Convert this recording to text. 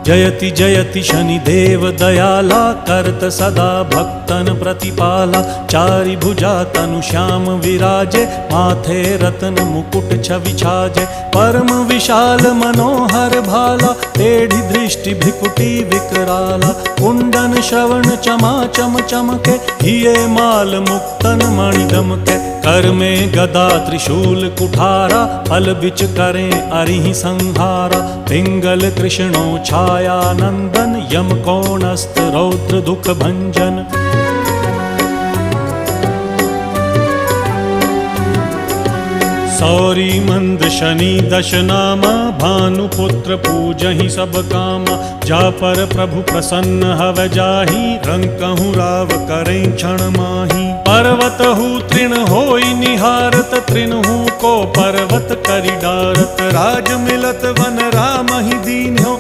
जयति जयति शनिदेव दयाला करत सदा भक्तन प्रतिपाला। चारि भुजा तनु श्याम विराजे माथे रत्न मुकुट छवि छाजे। परम विशाल मनोहर भाला टेढ़ी दृष्टि भ्रिकुटी विकराला। कुंडन श्रवण चमा चम चमके हिये माल मुक्तन मणि दमके। कर में गदा त्रिशूल कुठारा फल बिच करें अरिहि संहारा। पिंगल कृष्णो छाया नंदन यम कोणस्त रौद्र दुख भंजन। सौरी मंद शनि दश नामा भानुपुत्र पूजहि सब कामा। जा पर प्रभु प्रसन्न हव जाहि रंकहु राव करें क्षण माही। पर्वत हु तृण होई निहारत तृणहु को पर्वत करि डारत। राज मिलत वन राम ही दीन्हो